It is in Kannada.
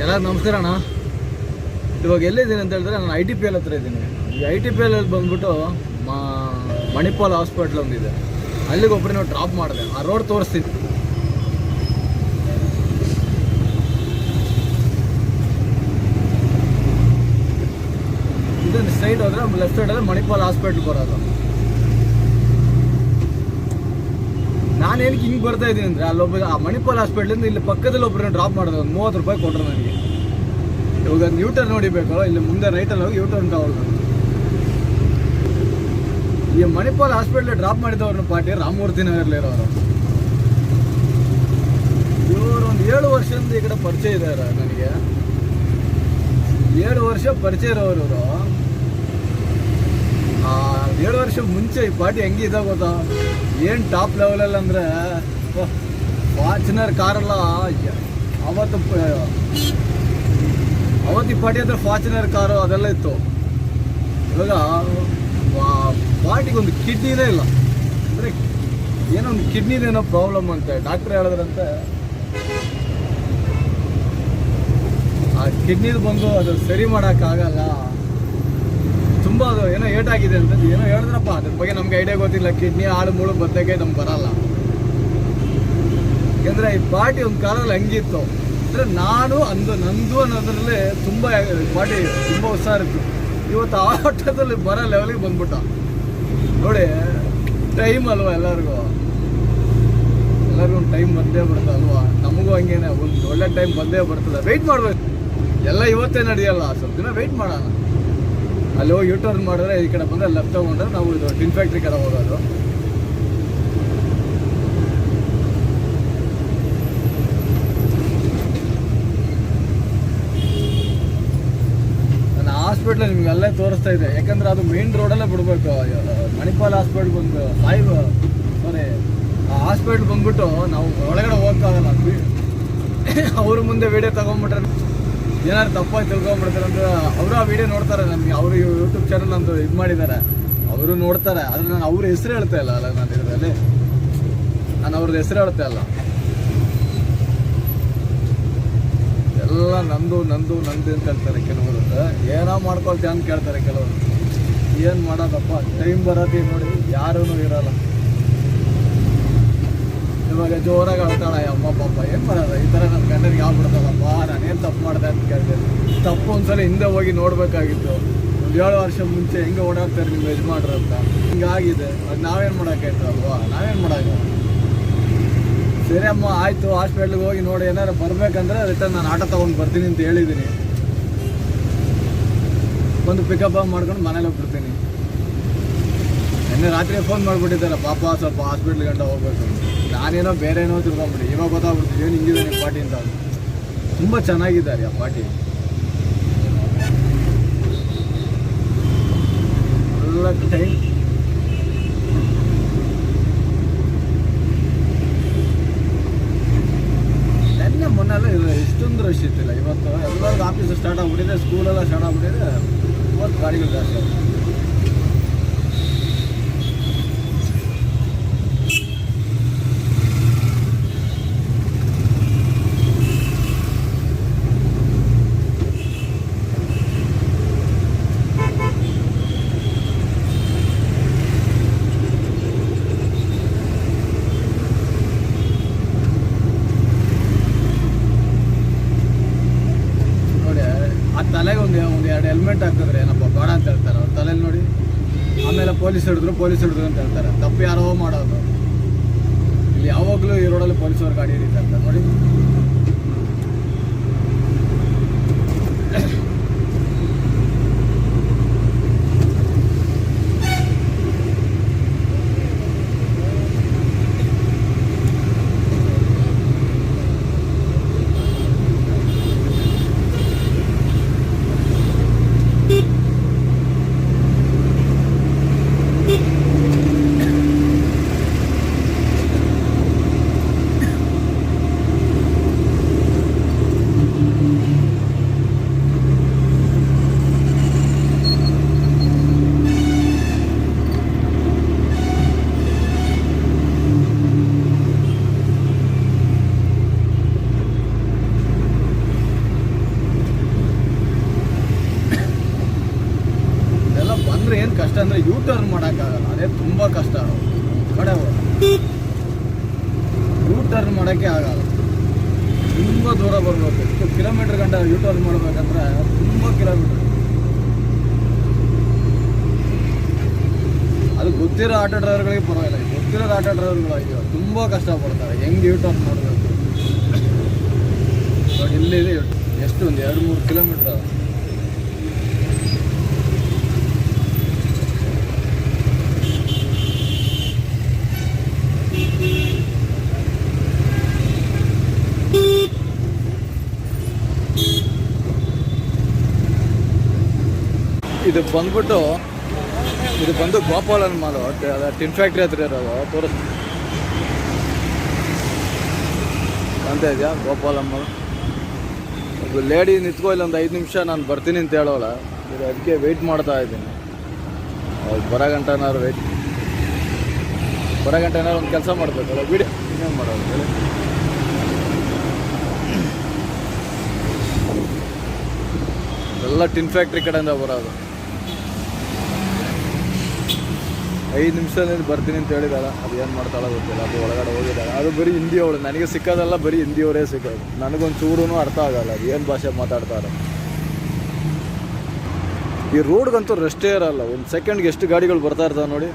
ಎಲ್ಲ ನಮಸ್ಕಾರ ಅಣ್ಣ. ಇವಾಗ ಎಲ್ಲಿದ್ದೀನಿ ಅಂತ ಹೇಳಿದ್ರೆ ನಾನು ITPL ಹತ್ರ ಇದ್ದೀನಿ. ಈ ITPL ಅಲ್ಲಿ ಬಂದ್ಬಿಟ್ಟು ಮಣಿಪಾಲ್ ಹಾಸ್ಪಿಟ್ಲ್ ಒಂದಿದೆ, ಅಲ್ಲಿಗೆ ಒಬ್ಬರನ್ನ ಡ್ರಾಪ್ ಮಾಡಿದೆ. ಆ ರೋಡ್ ತೋರಿಸ್ತೀನಿ. ಇದು ಸೈಡ್ ಹೋದ್ರೆ ಲೆಫ್ಟ್ ಸೈಡ್ ಅಲ್ಲಿ ಮಣಿಪಾಲ್ ಹಾಸ್ಪಿಟ್ಲ್ ಬರೋದು. ನಾನೇನಕ್ಕೆ ಹಿಂಗೆ ಬರ್ತಾ ಇದ್ದೀನಿ ಅಂದರೆ ಅಲ್ಲೊಬ್ಬ ಆ ಮಣಿಪಾಲ್ ಹಾಸ್ಪಿಟ್ಲಿಂದ ಇಲ್ಲಿ ಪಕ್ಕದಲ್ಲಿ ಒಬ್ಬರನ್ನ ಡ್ರಾಪ್ ಮಾಡಿದೆ. ಒಂದು 30 ರೂಪಾಯಿ ಕೊಟ್ಟರು ನನಗೆ. ಇವಾಗ ಒಂದು ಯೂಟರ್ನ್ ನೋಡಿಬೇಕು, ಇಲ್ಲಿ ಮುಂದೆ ರೈಟಲ್ಲಿ ಹೋಗಿ ಯೂಟರ್ನ್ ತಗೊಳ್ಬೇಕು. ಈ ಮಣಿಪಾಲ್ ಹಾಸ್ಪಿಟ್ಲ್ ಡ್ರಾಪ್ ಮಾಡಿದವ್ರನ್ನ ಪಾರ್ಟಿ ರಾಮಮೂರ್ತಿ ನಗರಲ್ಲಿರೋರು. ಇವರು ಒಂದು 7 ವರ್ಷದಿಂದ ಈ ಕಡೆ ಪರಿಚಯ ಇದ್ದಾರೆ ನನಗೆ. 7 ವರ್ಷ ಪರಿಚಯ ಇರೋರು ಇವರು. 7 ವರ್ಷ ಮುಂಚೆ ಈ ಪಾರ್ಟಿ ಹೆಂಗಿದೆ ಗೊತ್ತಾ? ಏನು ಟಾಪ್ ಲೆವೆಲಲ್ಲಿ ಅಂದರೆ ಫಾರ್ಚುನರ್ ಕಾರೆಲ್ಲ ಅವತ್ತು ಈ ಪಾರ್ಟಿ ಹತ್ರ ಫಾರ್ಚುನರ್ ಕಾರು ಅದೆಲ್ಲ ಇತ್ತು. ಇವಾಗ ಪಾರ್ಟಿಗೆ ಒಂದು ಕಿಡ್ನಿನೇ ಇಲ್ಲ, ಅಂದರೆ ಏನೋ ಒಂದು ಕಿಡ್ನಿದೇನೋ ಪ್ರಾಬ್ಲಮ್ ಅಂತೆ ಡಾಕ್ಟ್ರ್ ಹೇಳಿದ್ರಂತೆ. ಆ ಕಿಡ್ನಿದು ಬಂದು ಅದು ಸರಿ ಮಾಡೋಕ್ಕಾಗಲ್ಲ, ತುಂಬ ಅದು ಏನೋ ಏಟಾಗಿದೆ ಅಂತ ಏನೋ ಹೇಳಿದ್ರಪ್ಪ. ಅದ್ರ ಬಗ್ಗೆ ನಮ್ಗೆ ಐಡಿಯಾ ಗೊತ್ತಿಲ್ಲ. ಕಿಡ್ನಿ ಹಾಳು ಮೂಳು ಬದನೆಕಾಯಿ ನಮ್ಗೆ ಬರಲ್ಲ. ಯಾಕೆಂದರೆ ಈ ಪಾರ್ಟಿ ಒಂದು ಕಾಲದಲ್ಲಿ ಹಂಗಿತ್ತು ಅಂದರೆ ನಂದು ಅನ್ನೋದ್ರಲ್ಲಿ ತುಂಬ ಪಾರ್ಟಿ ತುಂಬ ಉತ್ಸಾಹ ಇತ್ತು. ಇವತ್ತು ಆಟದಲ್ಲಿ ಬರೋ ಲೆವೆಲಿಗೆ ಬಂದ್ಬಿಟ್ಟ ನೋಡಿ. ಟೈಮ್ ಅಲ್ವಾ, ಎಲ್ಲರಿಗೂ ಒಂದು ಟೈಮ್ ಬಂದೇ ಬರ್ತದೆ ಅಲ್ವಾ? ನಮಗೂ ಹಂಗೇನೆ ಒಂದು ಒಳ್ಳೆ ಟೈಮ್ ಬಂದೇ ಬರ್ತದೆ. ವೆಯ್ಟ್ ಮಾಡಬೇಕು. ಎಲ್ಲ ಇವತ್ತೇ ನಡೆಯಲ್ಲ, ಸ್ವಲ್ಪ ದಿನ ವೆಯ್ಟ್ ಮಾಡೋಣ. ಅಲ್ಲಿ ಹೋಗಿ ಯೂಟರ್ನ್ ಮಾಡಿದ್ರೆ ಈ ಕಡೆ ಬಂದರೆ ಲೆಫ್ಟ್ ತಗೊಂಡ್ರೆ ನಾವು ಇದು ಟಿನ್ ಫ್ಯಾಕ್ಟ್ರಿ ಕಡೆ ಹೋಗೋದು. ನನ್ನ ಹಾಸ್ಪಿಟ್ಲ್ ನಿಮ್ಗೆ ಅಲ್ಲೇ ತೋರಿಸ್ತಾ ಇದೆ, ಯಾಕಂದ್ರೆ ಅದು ಮೇನ್ ರೋಡಲ್ಲೇ ಬಿಡಬೇಕು. ಮಣಿಪಾಲ್ ಹಾಸ್ಪಿಟ್ಲ್ ಬಂದು ಆ ಹಾಸ್ಪಿಟ್ಲ್ ಬಂದ್ಬಿಟ್ಟು ನಾವು ಒಳಗಡೆ ಹೋಗೋಕ್ಕಾಗಲ್ಲ. ಅವ್ರ ಮುಂದೆ ವಿಡಿಯೋ ತಗೊಂಡ್ಬಿಟ್ರೆ ಏನಾದ್ರು ತಪ್ಪಾಗಿ ತಿಳ್ಕೊಂಡ್ಬಿಡ್ತಾರೆ ಅಂತ ಅವರು ಆ ವಿಡಿಯೋ ನೋಡ್ತಾರೆ. ನಮಗೆ ಅವರು ಯೂಟ್ಯೂಬ್ ಚಾನಲ್ ಅಂತ ಇದು ಮಾಡಿದ್ದಾರೆ, ಅವರು ನೋಡ್ತಾರೆ. ಆದರೆ ನಾನು ಅವ್ರ ಹೆಸರು ಹೇಳ್ತಾ ಇಲ್ಲ ಅಲ್ಲ, ನಾನು ಇದರಲ್ಲಿ ನಾನು ಅವ್ರದ್ದು ಹೆಸರು ಹೇಳ್ತಾ ಇಲ್ಲ. ಎಲ್ಲ ನಂದು ಅಂತ ಹೇಳ್ತಾರೆ ಕೆಲವರು. ಏನೋ ಮಾಡ್ಕೊಳ್ತೀವಿ ಅಂತ ಕೇಳ್ತಾರೆ ಕೆಲವರು. ಏನು ಮಾಡೋದಪ್ಪ, ಟೈಮ್ ಬರತ್ತೆ ನೋಡಿ, ಯಾರೂ ಇರೋಲ್ಲ. ಇವಾಗ ಜೋರಾಗಿ ಅಳ್ತಾಳೆ ಅಮ್ಮ ಪಾಪ, ಏನು ಮಾಡೋದು ಈ ಥರ ನನ್ನ ಗಂಡನಿಗೆ ಆಗ್ಬಿಡ್ತಲ್ಲಪ್ಪ, ನಾನೇನು ತಪ್ಪು ಮಾಡಿದೆ ಅಂತ ಕೇಳ್ತೇನೆ. ತಪ್ಪು ಒಂದ್ಸಲ ಹಿಂದೆ ಹೋಗಿ ನೋಡಬೇಕಾಗಿತ್ತು. ಒಂದು 7 ವರ್ಷ ಮುಂಚೆ ಹೆಂಗೆ ಓಡಾಡ್ತಾರೆ ನಿಮ್ಮ ಯಜಮಾನ್ರು ಅಂತ. ಹಿಂಗಾಗಿದೆ, ಅದು ನಾವೇನು ಮಾಡೋಕ್ಕಾಯ್ತಲ್ವಾ? ನಾವೇನು ಮಾಡೋದು? ಸರಿ ಅಮ್ಮ ಆಯಿತು, ಹಾಸ್ಪಿಟ್ಲಿಗೆ ಹೋಗಿ ನೋಡಿ. ಏನಾದ್ರು ಬರಬೇಕಂದ್ರೆ ರಿಟರ್ನ್ ನಾನು ಆಟೋ ತೊಗೊಂಡು ಬರ್ತೀನಿ ಅಂತ ಹೇಳಿದ್ದೀನಿ. ಬಂದು ಪಿಕಪ್ ಮಾಡ್ಕೊಂಡು ಮನೇಲಿ ಹೋಗ್ಬಿಡ್ತೀನಿ. ನಿನ್ನೆ ರಾತ್ರಿ ಫೋನ್ ಮಾಡಿಬಿಟ್ಟಿದ್ದಾರೆ, ಪಾಪ ಸ್ವಲ್ಪ ಹಾಸ್ಪಿಟ್ಲ್ ಗಂಟ ಹೋಗ್ಬೇಕು. ನಾನೇನೋ ಬೇರೆ ಏನೋ ತಿಳ್ಕೊಂಬಿಡಿ. ಇವಾಗ ಗೊತ್ತಾಗ್ಬಿಡ್ತೀವಿ ಏನು ಹಿಂಗಿದೆ ನಿಮ್ಮ ಪಾರ್ಟಿ ಅಂತ. ತುಂಬ ಚೆನ್ನಾಗಿದ್ದಾರೆ ಆ ಪಾರ್ಟಿ. ಎಲ್ಲ ಟೈಮ್ ನೆನ್ನೆ ಮೊನ್ನೆಲ್ಲ ಇಷ್ಟೊಂದು ರಶ್ ಇತ್ತಿಲ್ಲ. ಇವತ್ತು ಎಲ್ಲರಿಗೂ ಆಫೀಸ್ ಸ್ಟಾರ್ಟ್ ಆಗ್ಬಿಟ್ಟಿದೆ, ಸ್ಕೂಲೆಲ್ಲ ಸ್ಟಾರ್ಟ್ ಆಗ್ಬಿಟ್ಟಿದೆ. ಇವತ್ತು ಗಾಡಿಗಳು ಜಾಸ್ತಿ ಆಗುತ್ತೆ. ತಲೆಗೆ ಒಂದು 2 ಹೆಲ್ಮೆಟ್ ಹಾಕಿದ್ರೆ ಏನಪ್ಪ ಬೇಡ ಅಂತ ಹೇಳ್ತಾರೆ ಅವ್ರ ತಲೆಯಲ್ಲಿ ನೋಡಿ. ಆಮೇಲೆ ಪೊಲೀಸ್ ಹಿಡಿದ್ರು ಅಂತ ಹೇಳ್ತಾರೆ. ತಪ್ಪು ಯಾರೋ ಮಾಡೋದು. ಇಲ್ಲಿ ಯಾವಾಗಲೂ ಈ ರೋಡಲ್ಲಿ ಪೊಲೀಸವ್ರ ಗಾಡಿ ಹಿಡಿತಾರೆ ನೋಡಿ. ಎಷ್ಟಂದರೆ ಯೂ ಟರ್ನ್ ಮಾಡೋಕ್ಕಾಗಲ್ಲ, ಅದೇ ತುಂಬ ಕಷ್ಟ. ಕಡೆ ಯೂ ಟರ್ನ್ ಮಾಡೋಕ್ಕೆ ಆಗಲ್ಲ, ತುಂಬ ದೂರ ಬರಬೇಕು. ಎಷ್ಟು ಕಿಲೋಮೀಟ್ರ್ ಗಂಟೆ ಯೂ ಟರ್ನ್ ಮಾಡಬೇಕಂದ್ರೆ ತುಂಬ ಕಿಲೋಮೀಟ್ರ್. ಅದು ಗೊತ್ತಿರೋ ಆಟೋ ಡ್ರೈವರ್ಗಳಿಗೆ ಪರವಾಗಿಲ್ಲ, ಗೊತ್ತಿರೋದು ಆಟೋ ಡ್ರೈವರ್ಗಳು ಅಯ್ಯೋ ತುಂಬ ಕಷ್ಟಪಡ್ತಾರೆ ಹೆಂಗೆ ಯೂ ಟರ್ನ್ ಮಾಡಬೇಕು. ಬಟ್ ಇಲ್ಲಿದೆ ಎಷ್ಟು ಒಂದು 2-3 ಕಿಲೋಮೀಟ್ರ್. ಇದು ಬಂದು ಗೋಪಾಲನ್ ಮಾಲು, ಅದ ಟಿನ್ ಫ್ಯಾಕ್ಟ್ರಿ ಹತ್ರ ಇರೋದು. ಅಂತ ಇದೆಯಾ ಗೋಪಾಲನ್ ಮಾಲ್. ಇದು ಲೇಡಿ ನಿಂತ್ಕೋ ಇಲ್ಲ ಒಂದು 5 ನಿಮಿಷ, ನಾನು ಬರ್ತೀನಿ ಅಂತ ಹೇಳೋಲ್ಲ. ಇದು ಅದಕ್ಕೆ ವೆಯ್ಟ್ ಮಾಡ್ತಾ ಇದ್ದೀನಿ. ಅವ್ರು ಬರೋ ಗಂಟೆನಾದ್ರು ಒಂದು ಕೆಲಸ ಮಾಡಬೇಕಲ್ಲ, ವಿಡಿಯೋ ಇನ್ನೇನು ಮಾಡೋದು ಹೇಳಿ. ಎಲ್ಲ ಟಿನ್ ಫ್ಯಾಕ್ಟ್ರಿ ಕಡೆಯಿಂದ ಬರೋದು. 5 ನಿಮಿಷದಲ್ಲಿ ಬರ್ತೀನಿ ಅಂತ ಹೇಳಿದಾಳೆ, ಅದು ಏನು ಮಾಡ್ತಾಳೋ ಗೊತ್ತಿಲ್ಲ. ಅದು ಒಳಗಡೆ ಹೋಗಿದ್ದಾಳೆ. ಅದು ಬರೀ ಹಿಂದಿ ಅವಳು, ನನಗೆ ಸಿಕ್ಕೋದಲ್ಲ ಬರೀ ಹಿಂದಿಯವರೇ ಸಿಕ್ಕೋದು. ನನಗೊಂದು ಚೂರೂ ಅರ್ಥ ಆಗಲ್ಲ ಅದು ಏನು ಭಾಷೆ ಮಾತಾಡ್ತಾರೆ. ಈ ರೋಡ್ಗಂತೂ ರೆಸ್ಟೇ ಇರಲ್ಲ, ಒಂದು ಸೆಕೆಂಡ್ಗೆ ಎಷ್ಟು ಗಾಡಿಗಳು ಬರ್ತಾ ಇರ್ತಾವೆ ನೋಡಿ.